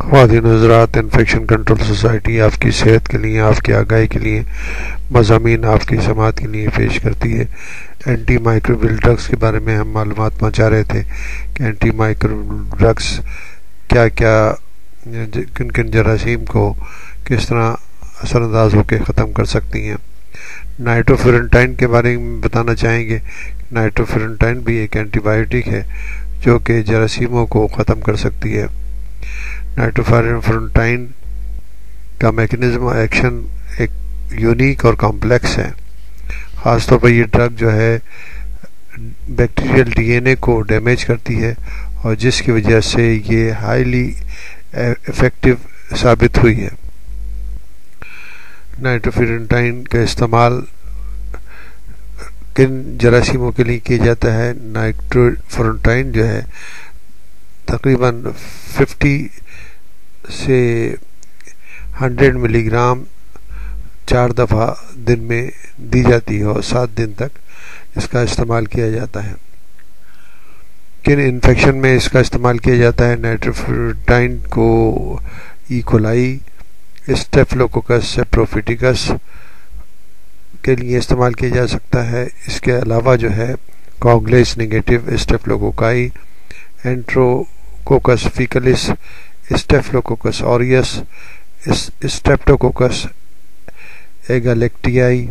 خواتین حضرات، infection control society آپ کی صحت کے لیے، آپ کی آگاہی کے لیے مضامین آپ کی سماعت کے لیے پیش کرتی ہے۔ اینٹی مائکروبیل ڈرگس کے بارے میں ہم معلومات پہنچا رہے تھے کہ اینٹی مائکروبیل ڈرگس کیا کیا کن کن جراثیم کو کس طرح اثر انداز ہو کے ختم کر سکتی ہیں۔ نائٹروفورنٹائن کے بارے میں بتانا چاہیں گے۔ نائٹروفورنٹائن بھی ایک اینٹی بائیوٹک ہے جو کہ جراثیموں کو ختم کر سکتی ہے۔ نائٹروفورنٹائن کا میکنزم ایکشن ایک یونیک اور کمپلیکس ہے۔ خاص طور پر یہ ڈرگ جو ہے بیکٹیریل ڈی این اے کو ڈیمیج کرتی ہے اور جس کی وجہ سے یہ ہائیلی ایفیکٹو ثابت ہوئی ہے۔ نائٹروفورنٹائن کا استعمال کن جراثیموں کے لیے کیا جاتا ہے؟ نائٹروفورنٹائن جو ہے تقریباً 50 سے 100 ملی گرام 4 دفعہ دن میں دی جاتی ہے اور 7 دن تک اس کا استعمال کیا جاتا ہے۔ کن انفیکشن میں اس کا استعمال کیا جاتا ہے؟ نائٹروفورنٹائن کو ایکولائی، اسٹیفلوکوکس سیپروفیٹیکس کے لیے استعمال کیا جا سکتا ہے۔ اس کے علاوہ جو ہے کاگلیس نیگیٹو اسٹیفلوکوکائی، انٹروکوکس فیکلس، اسٹیفلوکوکس اوریس، اسٹریپٹوکوکس ایگالیکٹیائی،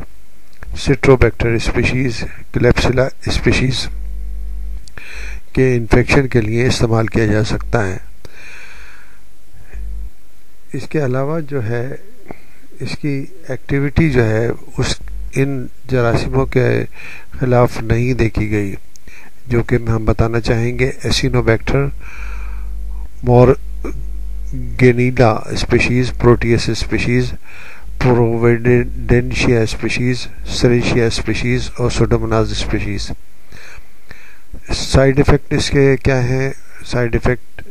سٹروبیکٹر اسپیشیز، کلیپسلا اسپیشیز کے انفیکشن کے لیے استعمال کیا جا سکتا ہے۔ اس کے علاوہ جو ہے اس کی ایکٹیویٹی جو ہے ان جراثیموں کے خلاف نہیں دیکھی گئی، جو کہ ہم بتانا چاہیں گے Acinetobacter, Morganella species, Proteus species, Providencia species, Serratia species اور سوڈوموناز اسپیشیز۔ سائیڈ ایفیکٹ اس کے کیا ہیں؟ سائیڈ ایفیکٹ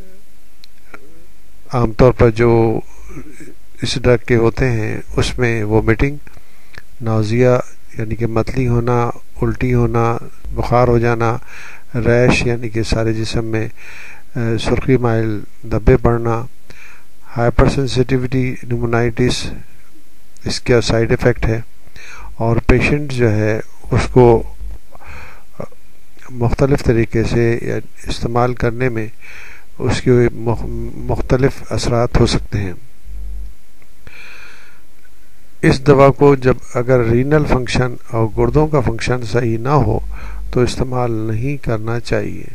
عام طور پر جو اس ڈرگ کے ہوتے ہیں اس میں وومیٹنگ، نازیا یعنی کہ متلی ہونا، الٹی ہونا، بخار ہو جانا، ریش یعنی کہ سارے جسم میں سرخی مائل دھبے پڑنا، ہائپر سینسیٹیوٹی نیمونائٹس اس کا سائیڈ ایفیکٹ ہے۔ اور پیشنٹ جو ہے اس کو مختلف طریقے سے استعمال کرنے میں اس کے مختلف اثرات ہو سکتے ہیں۔ اس دوا کو جب اگر رینل فنکشن اور گردوں کا فنکشن صحیح نہ ہو تو استعمال نہیں کرنا چاہیے۔